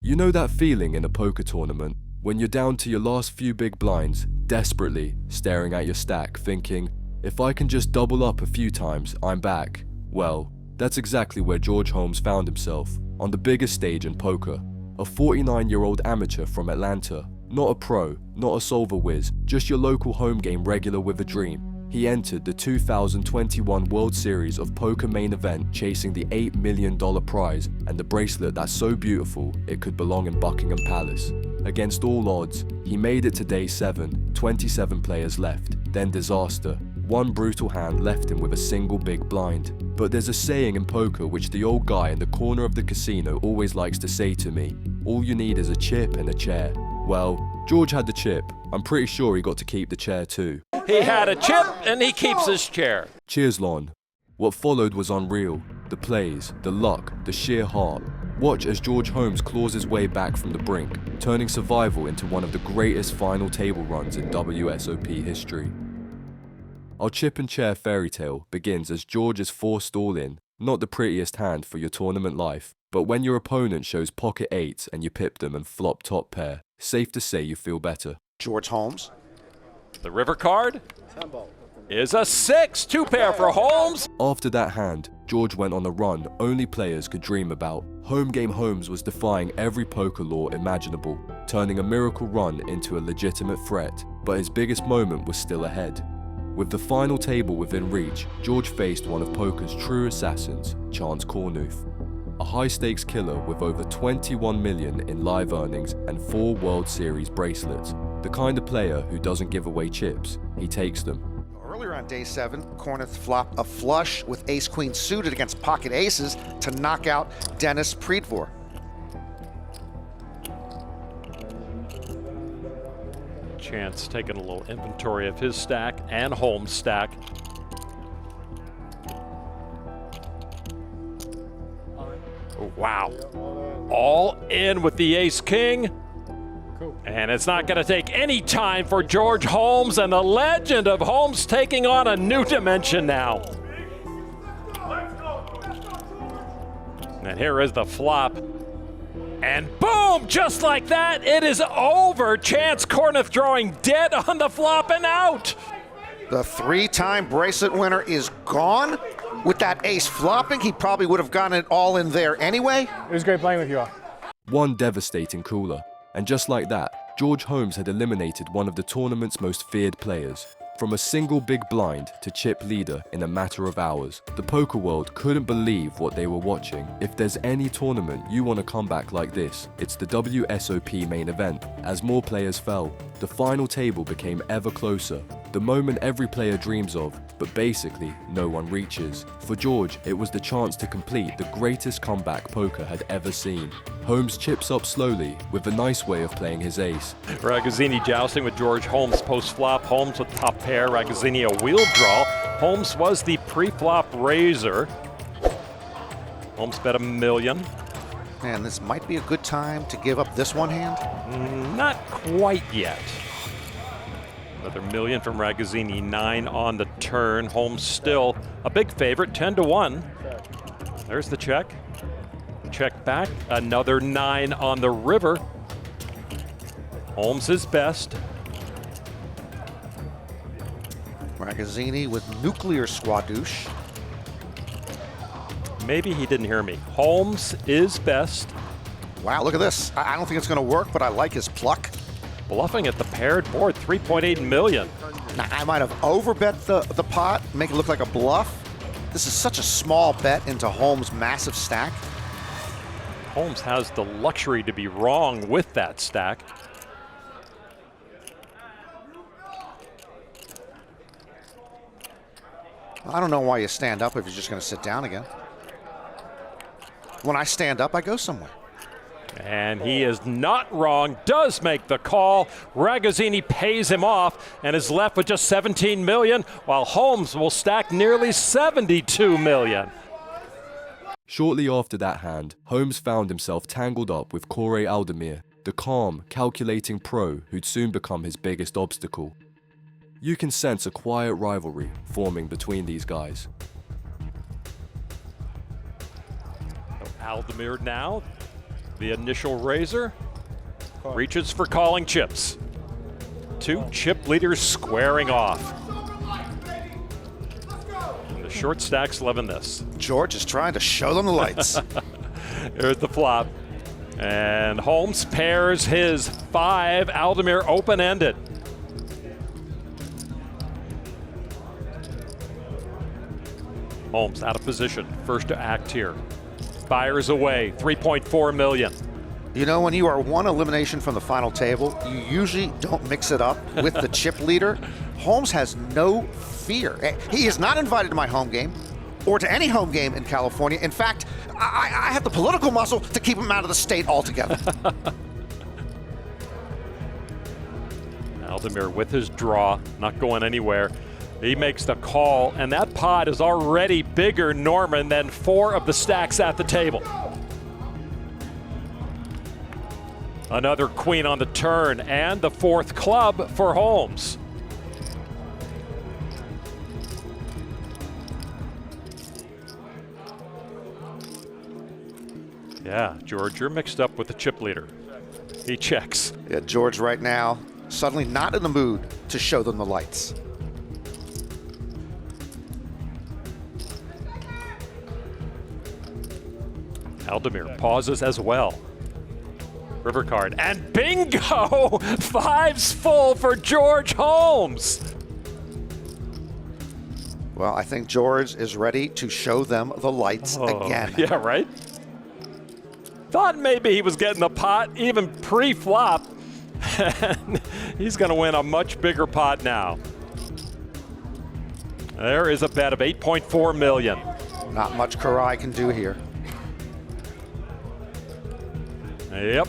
You know that feeling in a poker tournament when you're down to your last few big blinds, desperately staring at your stack thinking, if I can just double up a few times, I'm back. Well, that's exactly where George Holmes found himself, on the biggest stage in poker. A 49-year-old amateur from Atlanta, not a pro, not a solver whiz, just your local home game regular with a dream. He entered the 2021 World Series of Poker main event chasing the $8 million prize and the bracelet that's so beautiful it could belong in Buckingham Palace. Against all odds, he made it to day 7, 27 players left, then disaster. One brutal hand left him with a single big blind. But there's a saying in poker which the old guy in the corner of the casino always likes to say to me, all you need is a chip and a chair. Well, George had the chip. I'm pretty sure he got to keep the chair too. He had a chip and he keeps his chair. Cheers, Lon. What followed was unreal. The plays, the luck, the sheer heart. Watch as George Holmes claws his way back from the brink, turning survival into one of the greatest final table runs in WSOP history. Our chip and chair fairy tale begins as George is forced all in, not the prettiest hand for your tournament life, but when your opponent shows pocket eights and you pip them and flop top pair, safe to say you feel better. George Holmes. The river card is a 6, 2-pair for Holmes. After that hand, George went on a run only players could dream about. Home game Holmes was defying every poker law imaginable, turning a miracle run into a legitimate threat, but his biggest moment was still ahead. With the final table within reach, George faced one of poker's true assassins, Chance Cornuth. A high-stakes killer with over 21 million in live earnings and 4 World Series bracelets. The kind of player who doesn't give away chips, he takes them. Earlier on day 7, Cornuth flopped a flush with ace-queen suited against pocket aces to knock out Dennis Predvor. Chance taking a little inventory of his stack and Holmes' stack. Oh, wow. All in with the ace-king. And it's not going to take any time for George Holmes, and the legend of Holmes taking on a new dimension now. And here is the flop. And boom, just like that, it is over. Chance Cornuth drawing dead on the flop and out. The 3-time bracelet winner is gone. With that ace flopping, he probably would have gotten it all in there anyway. It was great playing with you all. One devastating cooler. And just like that, George Holmes had eliminated one of the tournament's most feared players. From a single big blind to chip leader in a matter of hours, the poker world couldn't believe what they were watching. If there's any tournament you want a comeback like this, it's the WSOP main event. As more players fell, the final table became ever closer. The moment every player dreams of, but basically no one reaches. For George, it was the chance to complete the greatest comeback poker had ever seen. Holmes chips up slowly with a nice way of playing his ace. Ragazzini jousting with George Holmes post-flop. Holmes with top pair, Ragazzini a wheel draw. Holmes was the pre-flop raiser. Holmes bet $1 million. Man, this might be a good time to give up this one hand. Not quite yet. Another $1 million from Ragazzini, 9 on the turn. Holmes still a big favorite, 10-1. There's the check. Check back, another 9 on the river. Holmes is best. Ragazzini with nuclear squadouche. Maybe he didn't hear me. Holmes is best. Wow, look at this. I don't think it's going to work, but I like his pluck. Bluffing at the paired board, 3.8 million. Now, I might have overbet the pot, make it look like a bluff. This is such a small bet into Holmes' massive stack. Holmes has the luxury to be wrong with that stack. I don't know why you stand up if you're just going to sit down again. When I stand up, I go somewhere. And he is not wrong, does make the call. Ragazzini pays him off and is left with just 17 million, while Holmes will stack nearly 72 million. Shortly after that hand, Holmes found himself tangled up with Corey Aldemir, the calm, calculating pro who'd soon become his biggest obstacle. You can sense a quiet rivalry forming between these guys. Aldemir now The initial raiser reaches for calling chips. Two chip leaders squaring off. And the short stacks loving this. George is trying to show them the lights. Here's the flop. And Holmes pairs his 5. Aldemir open-ended. Holmes out of position. First to act here. Fires away. 3.4 million. You know, when you are one elimination from the final table, you usually don't mix it up with the chip leader. Holmes has no fear. He is not invited to my home game or to any home game in California. In fact, I have the political muscle to keep him out of the state altogether. Aldemir with his draw, not going anywhere. He makes the call, and that pot is already bigger, Norman, than 4 of the stacks at the table. Another queen on the turn, and the 4th club for Holmes. Yeah, George, you're mixed up with the chip leader. He checks. Yeah, George right now, suddenly not in the mood to show them the lights. Aldemir pauses as well. River card, and bingo! 5's full for George Holmes. Well, I think George is ready to show them the lights again. Yeah, right? Thought maybe he was getting the pot even pre-flop. He's going to win a much bigger pot now. There is a bet of 8.4 million. Not much Karai can do here. Yep.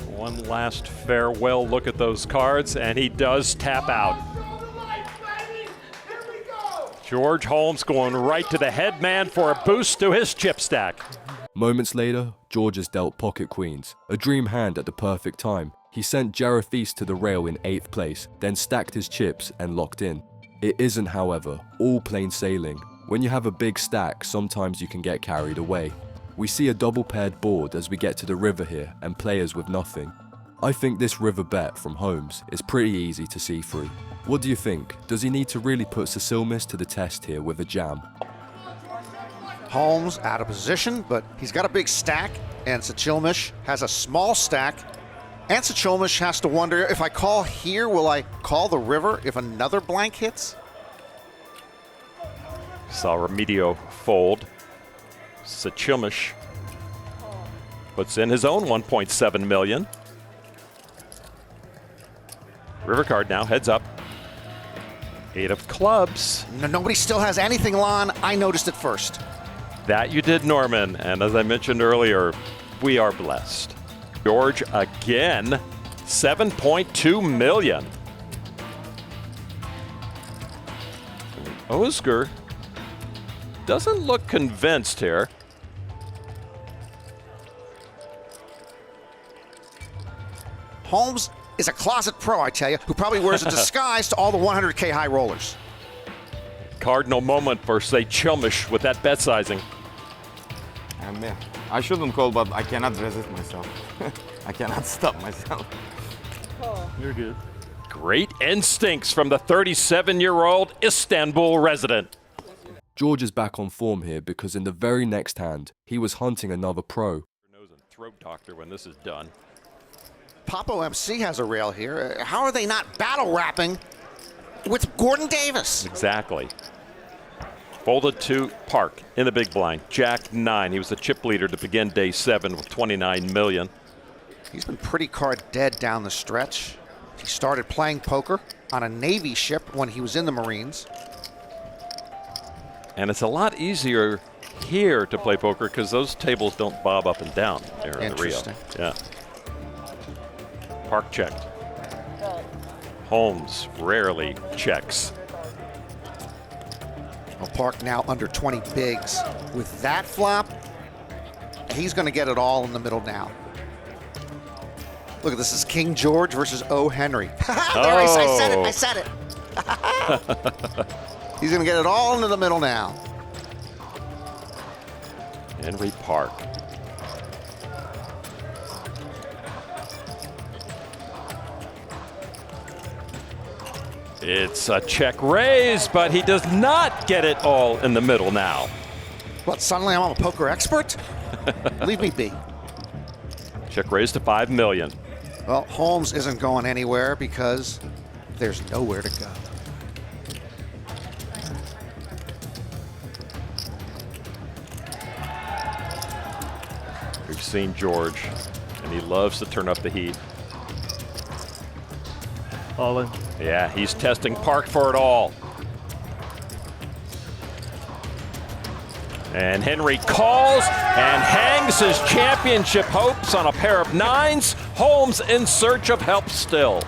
One last farewell look at those cards, and he does tap out. George Holmes going right to the head man for a boost to his chip stack. Moments later, George has dealt pocket queens, a dream hand at the perfect time. He sent Jareth to the rail in 8th place, then stacked his chips and locked in. It isn't, however, all plain sailing. When you have a big stack, sometimes you can get carried away. We see a double paired board as we get to the river here and players with nothing. I think this river bet from Holmes is pretty easy to see through. What do you think? Does he need to really put Cecilmis to the test here with a jam? Holmes out of position, but he's got a big stack, and Cecilmis has a small stack. And Cecilmis has to wonder, if I call here, will I call the river if another blank hits? Saw Remedio fold. Cecilmis puts in his own 1.7 million. River card now heads up. 8 of clubs. No, nobody still has anything, Lon. I noticed it first. That you did, Norman. And as I mentioned earlier, we are blessed. George again, 7.2 million. Oscar doesn't look convinced here. Holmes is a closet pro, I tell you, who probably wears a disguise to all the 100K high rollers. Cardinal moment for, say, Cecilmis with that bet sizing. Yeah, I shouldn't call, but I cannot resist myself. I cannot stop myself. You're good. Great instincts from the 37-year-old Istanbul resident. George is back on form here because in the very next hand, he was hunting another pro. Nose and throat doctor when this is done. Papo MC has a rail here. How are they not battle rapping with Gordon Davis? Exactly. Folded to Park in the big blind. Jack 9. He was the chip leader to begin day 7 with 29 million. He's been pretty card dead down the stretch. He started playing poker on a Navy ship when he was in the Marines. And it's a lot easier here to play poker because those tables don't bob up and down there in the Rio. Yeah. Park checked. Holmes rarely checks. Well, Park now under 20 bigs. With that flop, he's going to get it all in the middle now. Look at this, is King George versus O. Henry. I said it. He's going to get it all into the middle now. Henry Park. It's a check raise, but he does not get it all in the middle now. What, suddenly I'm a poker expert? Leave me be. Check raise to $5 million. Well, Holmes isn't going anywhere because there's nowhere to go. We've seen George, and he loves to turn up the heat. All in. Yeah, he's testing Park for it all. And Henry calls and hangs his championship hopes on a pair of nines. Holmes in search of help still.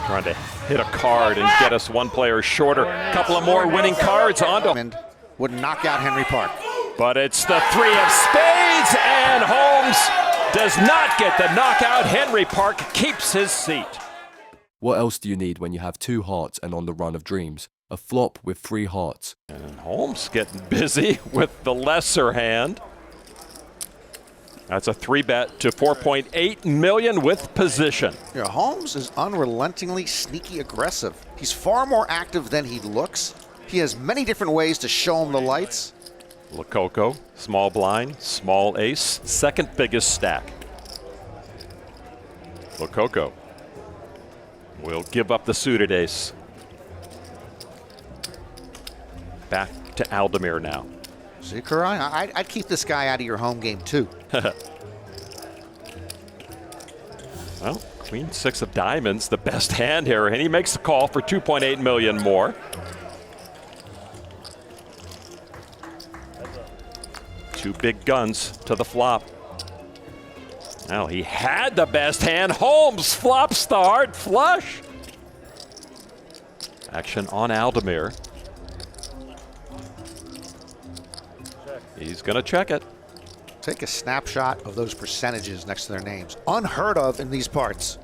Trying to hit a card and get us one player shorter. Couple of more winning cards onto. And would knock out Henry Park. But it's the three of spades, and Holmes does not get the knockout. Henry Park keeps his seat. What else do you need when you have 2 hearts and on the run of dreams? A flop with 3 hearts. And Holmes getting busy with the lesser hand. That's a 3-bet to $4.8 million with position. Yeah, Holmes is unrelentingly sneaky aggressive. He's far more active than he looks. He has many different ways to show him the lights. Lococo, small blind, small ace, second biggest stack. Lococo will give up the suited ace. Back to Aldemir now. See, Karai, I'd keep this guy out of your home game too. Well, Queen 6 of diamonds, the best hand here, and he makes the call for $2.8 million more. Two big guns to the flop. Now he had the best hand. Holmes flops the hard flush. Action on Aldemir. He's going to check it. Take a snapshot of those percentages next to their names. Unheard of in these parts.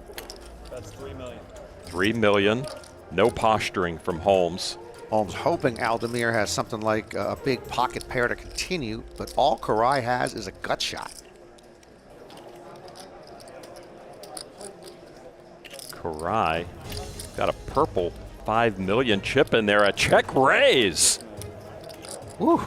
That's $3 million. $3 million. No posturing from Holmes. Holmes hoping Aldemir has something like a big pocket pair to continue, but all Karai has is a gut shot. Karai got a purple $5 million chip in there. A check raise. Whew.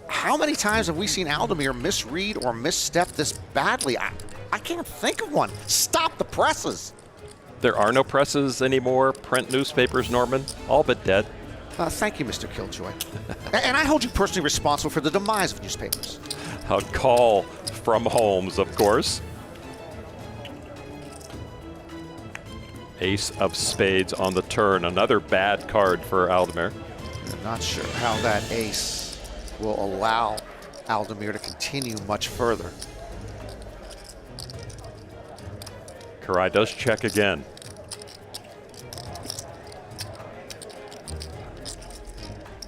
How many times have we seen Aldemir misread or misstep this badly? I can't think of one. Stop the presses. There are no presses anymore. Print newspapers, Norman, all but dead. Thank you, Mr. Killjoy. And I hold you personally responsible for the demise of newspapers. A call from Holmes, of course. Ace of spades on the turn. Another bad card for Aldemir. I'm not sure how that ace will allow Aldemir to continue much further. Karai does check again.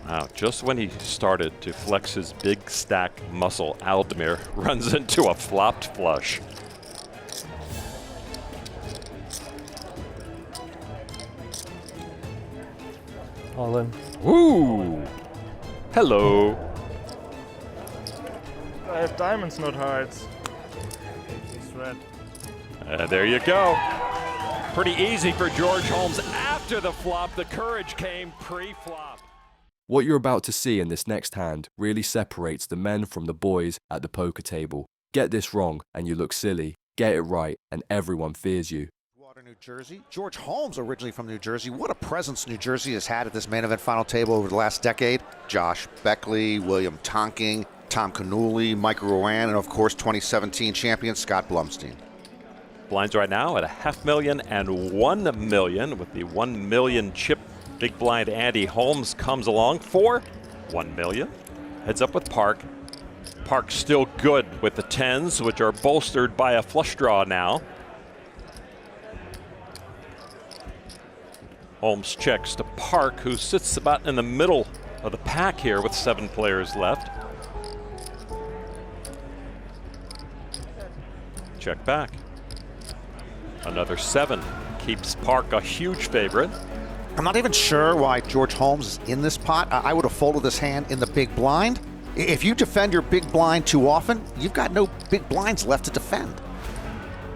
Wow, just when he started to flex his big stack muscle, Aldemir runs into a flopped flush. All in. Woo! Hello. I have diamonds, not hearts. It's red. There you go. Pretty easy for George Holmes after the flop. The courage came pre-flop. What you're about to see in this next hand really separates the men from the boys at the poker table. Get this wrong and you look silly. Get it right and everyone fears you. New Jersey. George Holmes, originally from New Jersey. What a presence New Jersey has had at this main event final table over the last decade. Josh Beckley, William Tonking, Tom Canuli, Mike Rowan, and of course 2017 champion Scott Blumstein. Blinds right now at $500,000 and $1 million with the $1 million chip. Big blind Andy Holmes comes along for $1 million. Heads up with Park. Park still good with the 10s, which are bolstered by a flush draw now. Holmes checks to Park, who sits about in the middle of the pack here with 7 players left. Check back. Another 7 keeps Park a huge favorite. I'm not even sure why George Holmes is in this pot. I would have folded this hand in the big blind. If you defend your big blind too often, you've got no big blinds left to defend.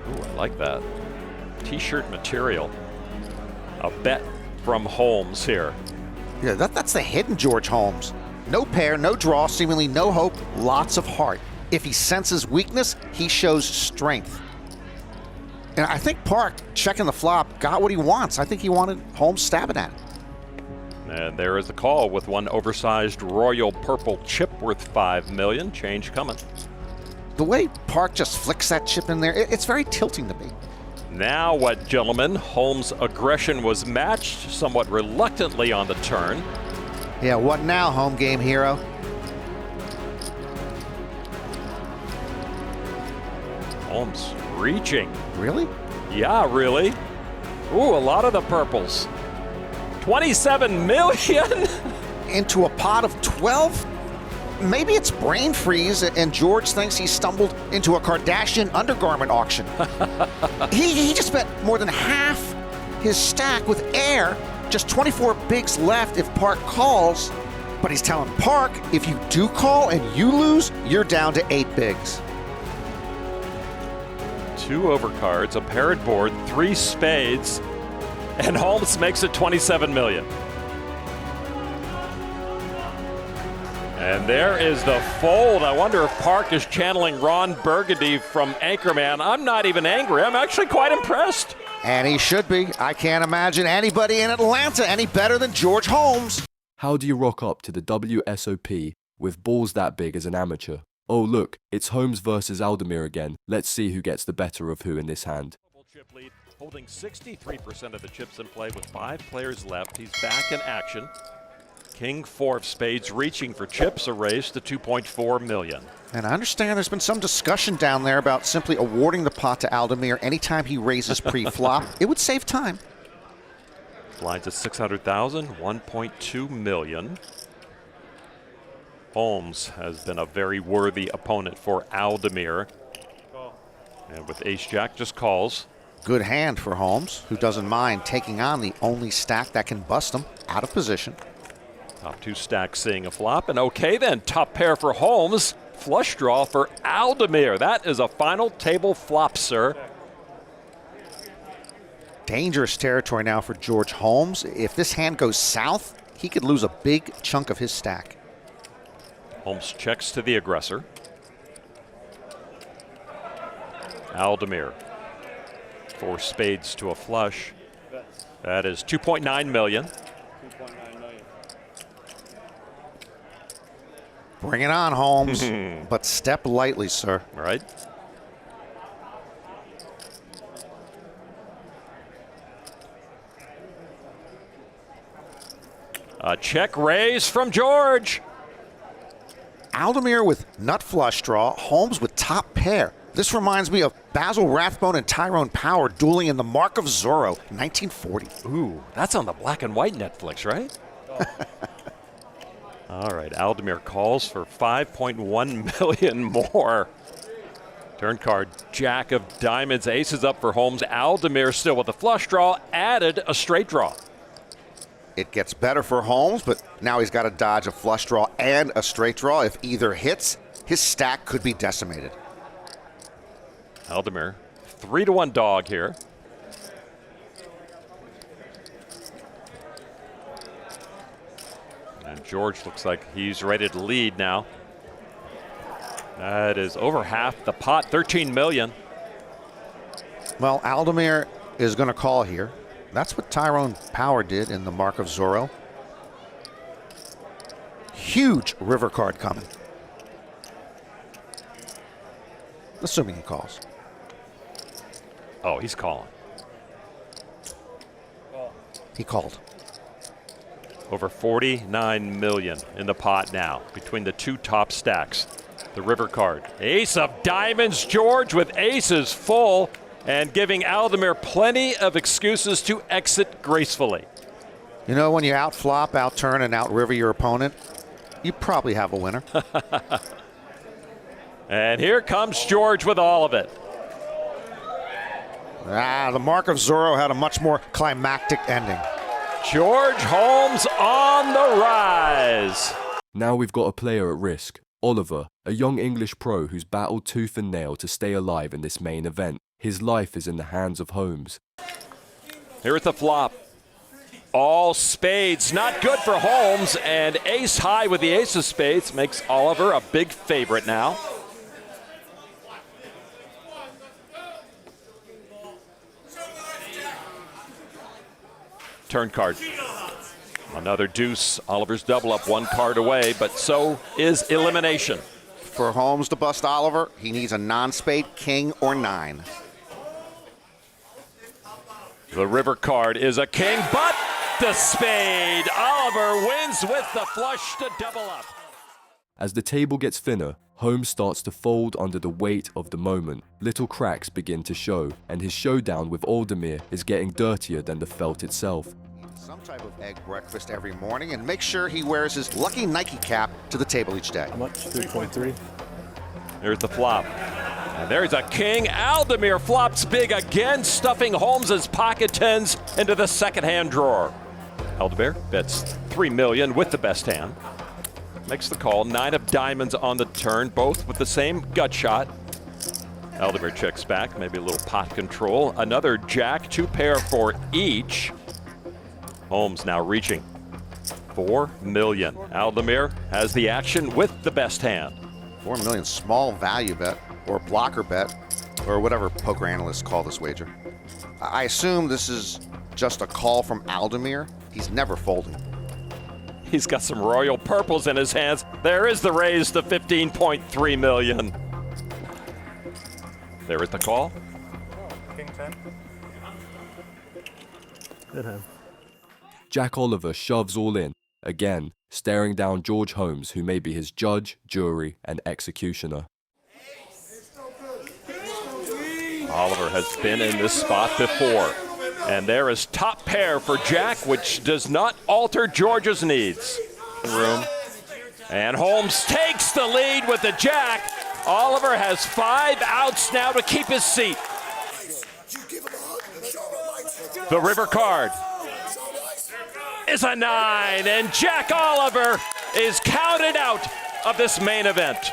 Ooh, I like that. T-shirt material. A bet from Holmes here. Yeah, that's the hidden George Holmes. No pair, no draw, seemingly no hope, lots of heart. If he senses weakness, he shows strength. And I think Park, checking the flop, got what he wants. I think he wanted Holmes stabbing at it. And there is the call with one oversized royal purple chip worth $5 million. Change coming. The way Park just flicks that chip in there, it's very tilting to me. Now what, gentlemen? Holmes' aggression was matched somewhat reluctantly on the turn. Yeah, what now, home game hero? Holmes reaching. Really? Yeah, really. Ooh, a lot of the purples. 27 million? Into a pot of 12? Maybe it's brain freeze and George thinks he stumbled into a Kardashian undergarment auction. he just spent more than half his stack with air, just 24 bigs left if Park calls. But he's telling Park, if you do call and you lose, you're down to 8 bigs. 2 overcards, a paired board, 3 spades, and Holmes makes it 27 million. And there is the fold. I wonder if Park is channeling Ron Burgundy from Anchorman. I'm not even angry. I'm actually quite impressed. And he should be. I can't imagine anybody in Atlanta any better than George Holmes. How do you rock up to the WSOP with balls that big as an amateur? Oh look, it's Holmes versus Aldemir again. Let's see who gets the better of who in this hand. Chip lead, holding 63% of the chips in play with 5 players left. He's back in action. King 4 of spades reaching for chips, a raise to 2.4 million. And I understand there's been some discussion down there about simply awarding the pot to Aldemir anytime he raises pre-flop. It would save time. Blinds at 600,000, 1.2 million. Holmes has been a very worthy opponent for Aldemir. And with ace-jack, just calls. Good hand for Holmes, who doesn't mind taking on the only stack that can bust him out of position. Top 2 stacks seeing a flop, and okay then, top pair for Holmes. Flush draw for Aldemir. That is a final table flop, sir. Dangerous territory now for George Holmes. If this hand goes south, he could lose a big chunk of his stack. Holmes checks to the aggressor. Aldemir. 4 spades to a flush. That is 2.9 million. Bring it on, Holmes. But step lightly, sir. Right. A check raise from George. Aldemir with nut flush draw, Holmes with top pair. This reminds me of Basil Rathbone and Tyrone Power dueling in The Mark of Zorro, 1940. Ooh, that's on the black and white Netflix, right? All right, Aldemir calls for 5.1 million more. Turn card, Jack of Diamonds, aces up for Holmes. Aldemir still with a flush draw, added a straight draw. It gets better for Holmes, but now he's got to dodge a flush draw and a straight draw. If either hits, his stack could be decimated. Aldemir, 3-1 dog here. And George looks like he's ready to lead now. That is over half the pot, 13 million. Well, Aldemir is going to call here. That's what Tyrone Power did in The Mark of Zorro. Huge river card coming. Assuming he calls. Oh, he's calling. He called. Over 49 million in the pot now between the 2 top stacks. The river card. Ace of diamonds, George with aces full and giving Aldemir plenty of excuses to exit gracefully. You know, when you out-flop, out-turn, and out-river your opponent, you probably have a winner. And here comes George with all of it. The Mark of Zorro had a much more climactic ending. George Holmes on the rise. Now we've got a player at risk. Oliver, a young English pro who's battled tooth and nail to stay alive in this main event. His life is in the hands of Holmes. Here at the flop. All spades, not good for Holmes, and ace high with the ace of spades makes Oliver a big favorite now. Turn card. Another deuce. Oliver's double up, one card away, but so is elimination. For Holmes to bust Oliver, he needs a non-spade, king or 9. The river card is a king, but the spade. Oliver wins with the flush to double up. As the table gets thinner, Holmes starts to fold under the weight of the moment. Little cracks begin to show, and his showdown with Aldemir is getting dirtier than the felt itself. Some type of egg breakfast every morning, and make sure he wears his lucky Nike cap to the table each day. How much? 3.3. There's the flop. And there's a king. Aldemir flops big again, stuffing Holmes's pocket tens into the second hand drawer. Aldemir bets $3 million with the best hand. Makes the call. 9 of diamonds on the turn, both with the same gut shot. Aldemir checks back, maybe a little pot control. Another jack, 2 pair for each. Holmes now reaching $4 million. Aldemir has the action with the best hand. $4 million, small value bet, or blocker bet, or whatever poker analysts call this wager. I assume this is just a call from Aldemir. He's never folding. He's got some royal purples in his hands. There is the raise to $15.3 million. There is the call. King 10. Good hand. Jack Oliver shoves all in, again, staring down George Holmes, who may be his judge, jury, and executioner. Oliver has been in this spot before. And there is top pair for Jack, which does not alter George's needs. Room. And Holmes takes the lead with the jack. Oliver has 5 outs now to keep his seat. The river card is a 9, and Jack Oliver is counted out of this main event.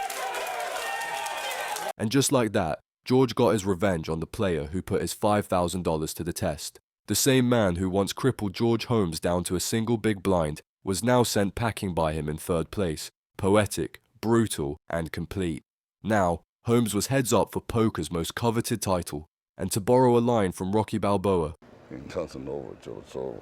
And just like that, George got his revenge on the player who put his $5,000 to the test. The same man who once crippled George Holmes down to a single big blind was now sent packing by him in third place. Poetic, brutal, and complete. Now, Holmes was heads up for poker's most coveted title, and to borrow a line from Rocky Balboa, "It doesn't over till it's over."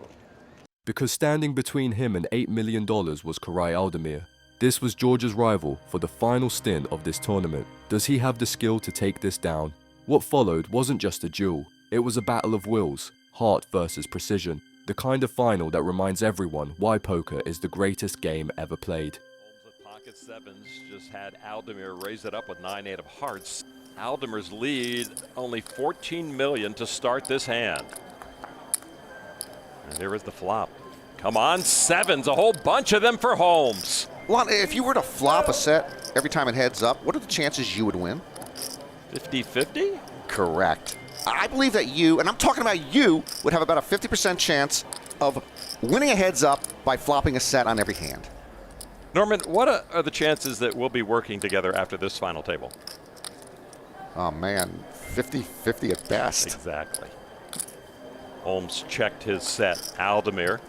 because standing between him and $8 million was Karai Aldemir. This was George's rival for the final stint of this tournament. Does he have the skill to take this down? What followed wasn't just a duel, it was a battle of wills, heart versus precision, the kind of final that reminds everyone why poker is the greatest game ever played. Holmes with pocket sevens just had Aldemir raise it up with 9-8 of hearts. Aldemir's lead, only $14 million to start this hand. And there is the flop. Come on, sevens, a whole bunch of them for Holmes. Lon, if you were to flop a set every time it heads up, what are the chances you would win? 50-50? Correct. I believe that you, and I'm talking about you, would have about a 50% chance of winning a heads up by flopping a set on every hand. Norman, what are the chances that we'll be working together after this final table? Oh man, 50-50 at best. Exactly. Holmes checked his set. Aldemir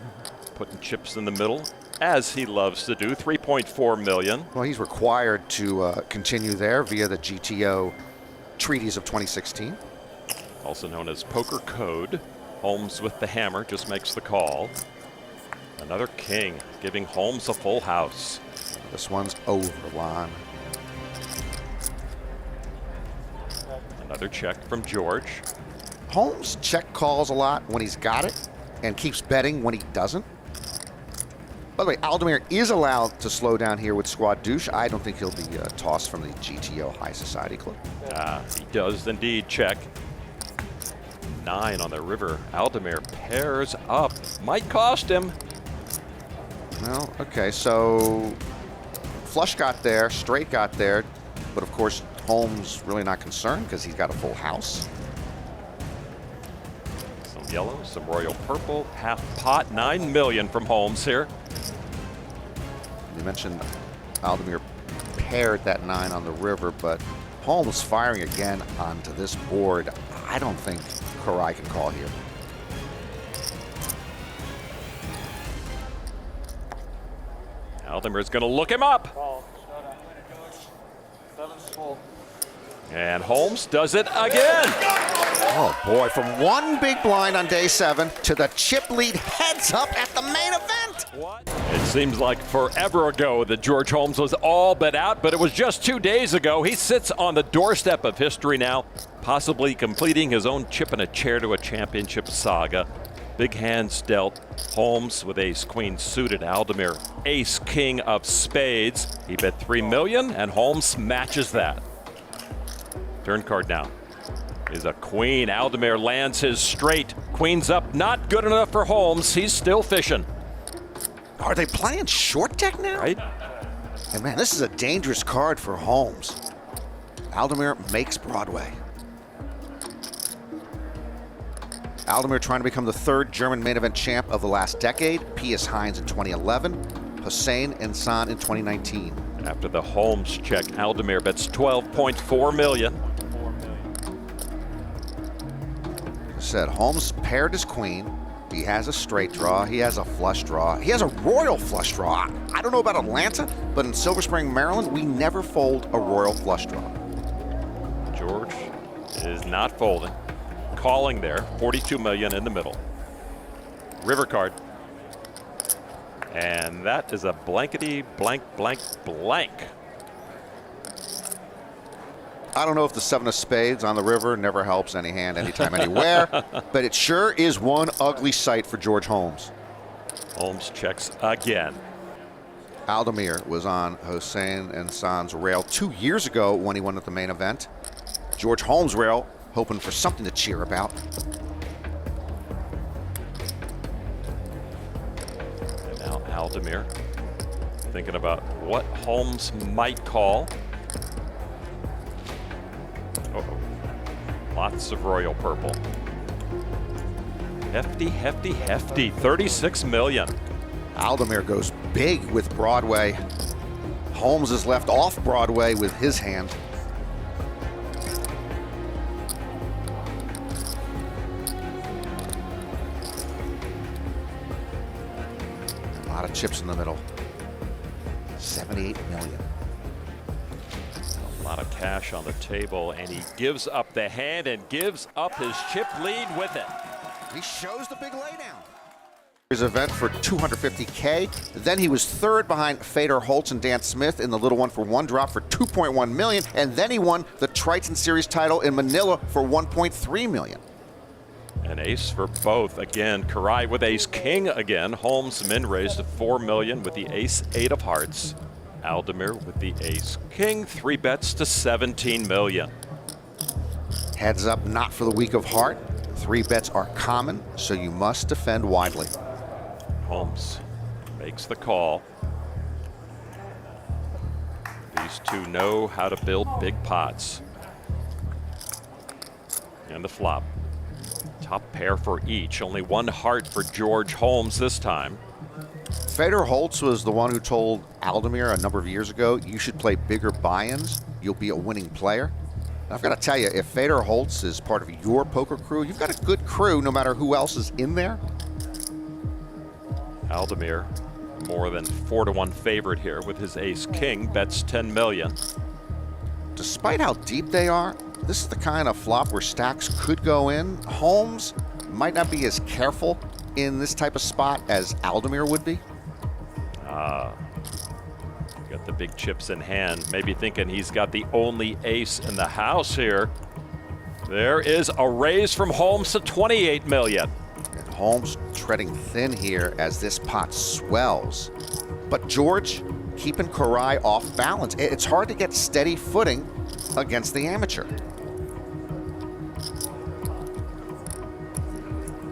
putting chips in the middle, as he loves to do, $3.4 million. Well, he's required to continue there via the GTO treaties of 2016. Also known as poker code. Holmes with the hammer just makes the call. Another king, giving Holmes a full house. This one's over, Lon. Another check from George. Holmes check calls a lot when he's got it and keeps betting when he doesn't. By the way, Aldemir is allowed to slow down here with Squad Douche. I don't think he'll be tossed from the GTO High Society Club. He does indeed check. 9 on the river. Aldemir pairs up. Might cost him. Well, okay, so flush got there, straight got there, but of course Holmes really not concerned because he's got a full house. Some yellow, some royal purple, half pot, $9 million from Holmes here. You mentioned Aldemir paired that 9 on the river, but Holmes firing again onto this board. I don't think Karai can call here. Aldemir's going to look him up. And Holmes does it again. Oh boy, from one big blind on day 7 to the chip lead heads up at the main event. It seems like forever ago that George Holmes was all but out, but it was just 2 days ago. He sits on the doorstep of history now, possibly completing his own chip and a chair to a championship saga. Big hands dealt. Holmes with ace-queen suited. Aldemir, ace-king of spades. He bet $3 million, and Holmes matches that. Turn card now is a queen. Aldemir lands his straight. Queen's up, not good enough for Holmes. He's still fishing. Are they playing short deck now? Right? And man, this is a dangerous card for Holmes. Aldemir makes Broadway. Aldemir trying to become the 3rd German main event champ of the last decade. Pius Heinz in 2011, Hussein Ensan in 2019. After the Holmes check, Aldemir bets $12.4 million. Said Holmes paired his queen. He has a straight draw. He has a flush draw. He has a royal flush draw. I don't know about Atlanta, but in Silver Spring, Maryland, we never fold a royal flush draw. George is not folding. Calling there, $42 million in the middle. River card. And that is a blankety blank blank blank. I don't know if the 7 of spades on the river never helps any hand, anytime, anywhere, but it sure is one ugly sight for George Holmes. Holmes checks again. Aldemir was on Hussein Ensan's rail 2 years ago when he won at the main event. George Holmes' rail, hoping for something to cheer about. And now Aldemir thinking about what Holmes might call. Uh-oh. Lots of royal purple. Hefty, hefty, hefty. $36 million. Aldemir goes big with Broadway. Holmes is left off Broadway with his hand. A lot of chips in the middle. 78 million. A lot of cash on the table, and he gives up the hand and gives up his chip lead with it. He shows the big laydown. His event for $250K. Then he was 3rd behind Fedor Holtz and Dan Smith in the little one for 1 drop for $2.1 million. And then he won the Triton Series title in Manila for $1.3 million. An ace for both. Again, Karai with ace-king again. Holmes min raised to $4 million with the ace-8 of hearts. Aldemir with the ace-king, 3 bets to $17 million. Heads up, not for the weak of heart. 3 bets are common, so you must defend widely. Holmes makes the call. These two know how to build big pots. And the flop. Top pair for each. Only 1 heart for George Holmes this time. Fedor Holtz was the one who told Aldemir a number of years ago, you should play bigger buy-ins. You'll be a winning player. And I've got to tell you, if Fedor Holtz is part of your poker crew, you've got a good crew no matter who else is in there. Aldemir, more than 4-1 favorite here with his ace-king, bets $10 million. Despite how deep they are, this is the kind of flop where stacks could go in. Holmes might not be as careful in this type of spot as Aldemir would be. Got the big chips in hand, maybe thinking he's got the only ace in the house here. There is a raise from Holmes to $28 million. And Holmes treading thin here as this pot swells. But George keeping Karai off balance. It's hard to get steady footing against the amateur.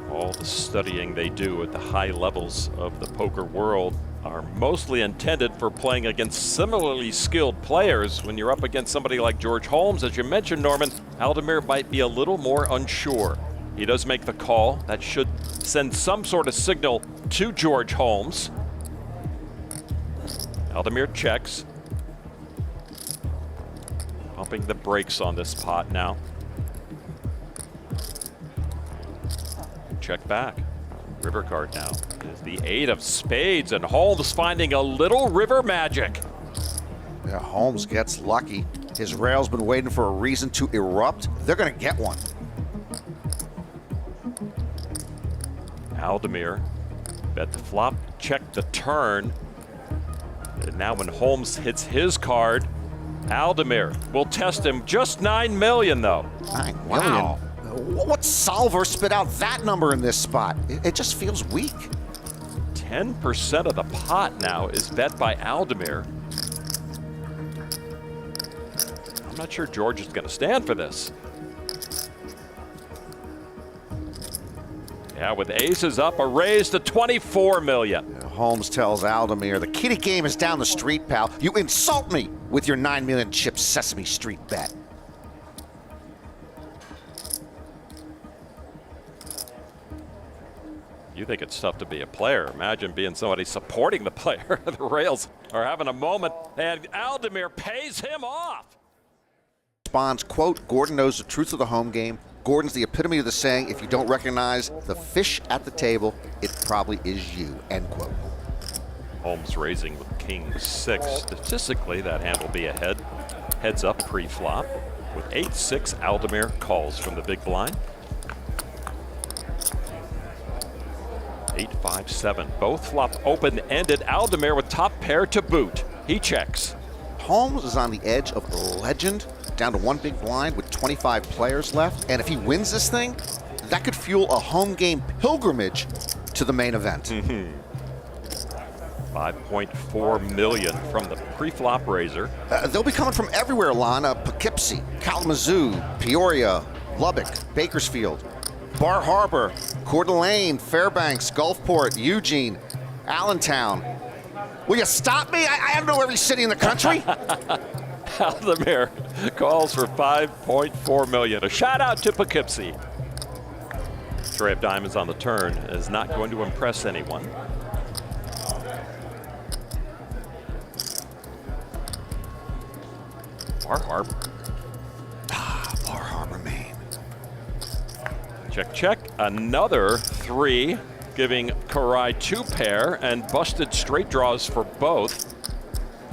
All the studying they do at the high levels of the poker world are mostly intended for playing against similarly skilled players. When you're up against somebody like George Holmes, as you mentioned, Norman, Aldemir might be a little more unsure. He does make the call. That should send some sort of signal to George Holmes. Aldemir checks. Pumping the brakes on this pot now. Check back. River card now is the 8 of spades, and Holmes finding a little river magic. Yeah, Holmes gets lucky. His rail's been waiting for a reason to erupt. They're going to get one. Aldemir bet the flop, check the turn. And now when Holmes hits his card, Aldemir will test him. Just 9 million though. 9 million? Wow. What solver spit out that number in this spot? It just feels weak. 10% of the pot now is bet by Aldemir. I'm not sure George is going to stand for this. Yeah, with aces up, a raise to 24 million. Holmes tells Aldemir, the key to game is down the street, pal. You insult me with your 9 million chip Sesame Street bet. You think it's tough to be a player. Imagine being somebody supporting the player. The rails are having a moment, and Aldemir pays him off. Responds, quote, Gordon knows the truth of the home game. Gordon's the epitome of the saying, if you don't recognize the fish at the table, it probably is you, end quote. Holmes raising with king 6. Statistically, that hand will be a head. Heads up pre-flop. With 8-6, Aldemir calls from the big blind. 8-5-7. Both flop open-ended. Aldemir with top pair to boot. He checks. Holmes is on the edge of legend, down to 1 big blind with 25 players left. And if he wins this thing, that could fuel a home game pilgrimage to the main event. 5.4 million from the pre-flop raiser. They'll be coming from everywhere, Lana. Poughkeepsie, Kalamazoo, Peoria, Lubbock, Bakersfield, Bar Harbor, Coeur d'Alene, Fairbanks, Gulfport, Eugene, Allentown. Will you stop me? I don't know every city in the country. Aldemir calls for 5.4 million. A shout out to Poughkeepsie. Tray of diamonds on the turn is not going to impress anyone. Bar Harbor. Bar Harbor, Maine. Check, check. Another 3, giving Karai 2 pair and busted straight draws for both.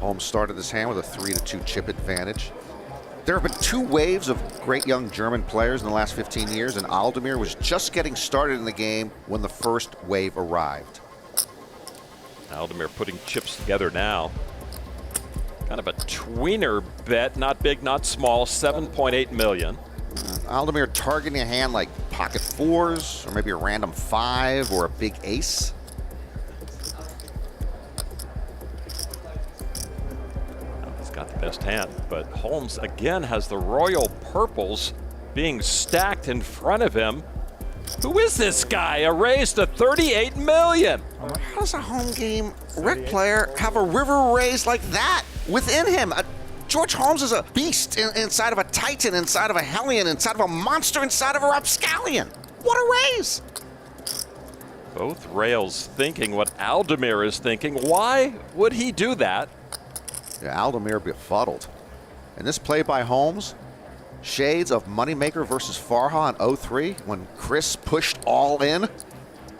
Holmes started this hand with a 3-2 chip advantage. There have been 2 waves of great young German players in the last 15 years, and Aldemir was just getting started in the game when the first wave arrived. Aldemir putting chips together now. Kind of a tweener bet, not big, not small, 7.8 million. Aldemir targeting a hand like pocket 4s, or maybe a random 5 or a big ace. He's got the best hand, but Holmes again has the royal purples being stacked in front of him. Who is this guy? A raise to 38 million. How does a home game rec player have a river raise like that within him? George Holmes is a beast inside of a Titan, inside of a Hellion, inside of a monster, inside of a Rapscallion. What a raise! Both rails thinking what Aldemir is thinking. Why would he do that? Yeah, Aldemir befuddled. And this play by Holmes, shades of Moneymaker versus Farha in 03 when Chris pushed all in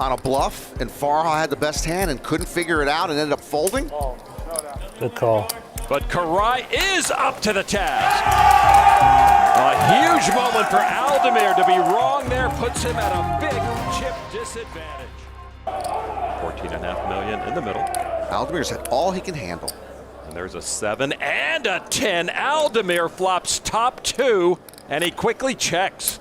on a bluff and Farha had the best hand and couldn't figure it out and ended up folding. Good call. But Karai is up to the task. A huge moment for Aldemir. To be wrong there puts him at a big chip disadvantage. 14.5 million in the middle. Aldemir's had all he can handle. And there's a 7 and a 10. Aldemir flops top 2, and he quickly checks.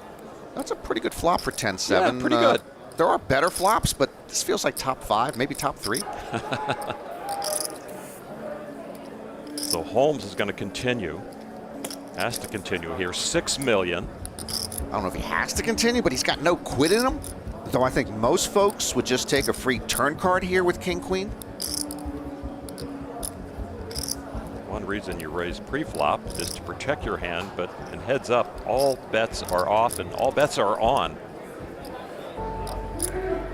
That's a pretty good flop for 10-7. Yeah, pretty good. There are better flops, but this feels like top 5, maybe top 3. So Holmes is going to continue. Has to continue here. 6 million. I don't know if he has to continue, but he's got no quit in him. Though I think most folks would just take a free turn card here with King-Queen. One reason you raise pre-flop is to protect your hand, but in heads up, all bets are off and all bets are on.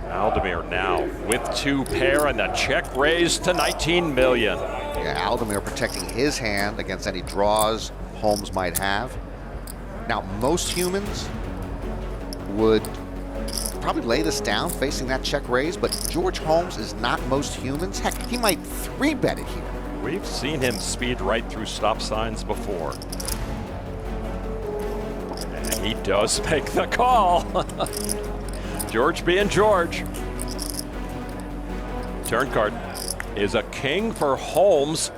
Aldemir now with 2 pair and the check raise to 19 million. Yeah, Aldemir protecting his hand against any draws Holmes might have. Now, most humans would probably lay this down facing that check raise, but George Holmes is not most humans. Heck, he might 3-bet it here. We've seen him speed right through stop signs before. And he does make the call. George being George. Turn card is a king for Holmes.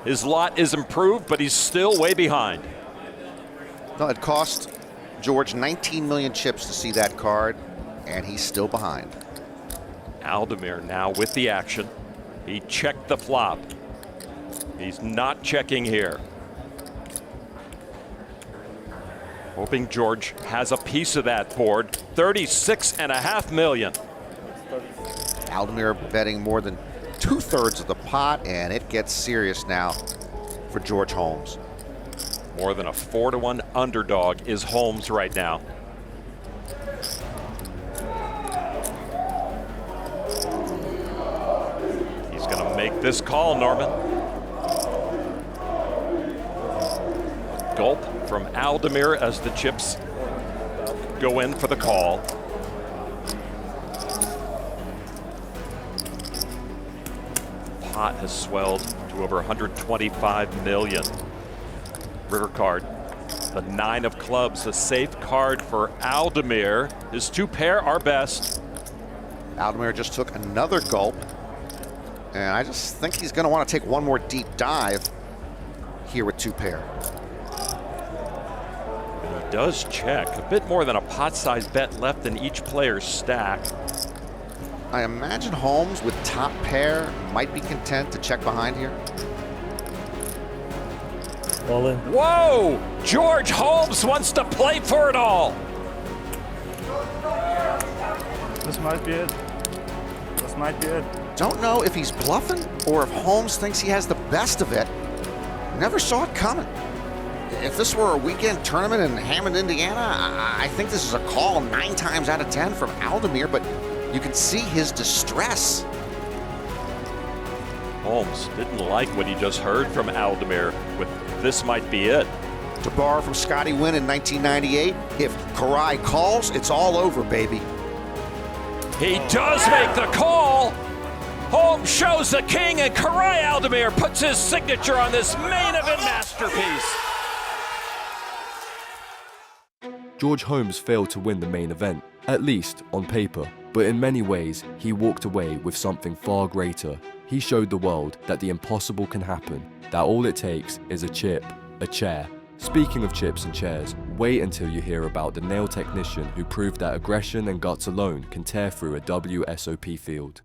His lot is improved, but he's still way behind. No, it cost George 19 million chips to see that card, and he's still behind. Aldemir now with the action. He checked the flop. He's not checking here. Hoping George has a piece of that board. 36.5 million. Aldemir betting more than 2/3 of the pot, and it gets serious now for George Holmes. More than a 4-to-1 underdog is Holmes right now. He's going to make this call, Norman. Gulp from Aldemir as the chips go in for the call. Pot has swelled to over 125 million. River card, the 9 of clubs, a safe card for Aldemir. His 2 pair are best. Aldemir just took another gulp, and I just think he's going to want to take one more deep dive here with 2 pair. And he does check. A bit more than a pot-sized bet left in each player's stack. I imagine Holmes with top pair might be content to check behind here. All in. Whoa! George Holmes wants to play for it all. This might be it. This might be it. Don't know if he's bluffing or if Holmes thinks he has the best of it. Never saw it coming. If this were a weekend tournament in Hammond, Indiana, I think this is a call 9 times out of 10 from Aldemir, but you can see his distress. Holmes didn't like what he just heard from Aldemir with "this might be it." To borrow from Scotty Wynn in 1998, if Karai calls, it's all over, baby. He does make the call. Holmes shows the king, and Karai Aldemir puts his signature on this main event masterpiece. George Holmes failed to win the main event, at least on paper, but in many ways, he walked away with something far greater. He showed the world that the impossible can happen, that all it takes is a chip, a chair. Speaking of chips and chairs, wait until you hear about the nail technician who proved that aggression and guts alone can tear through a WSOP field.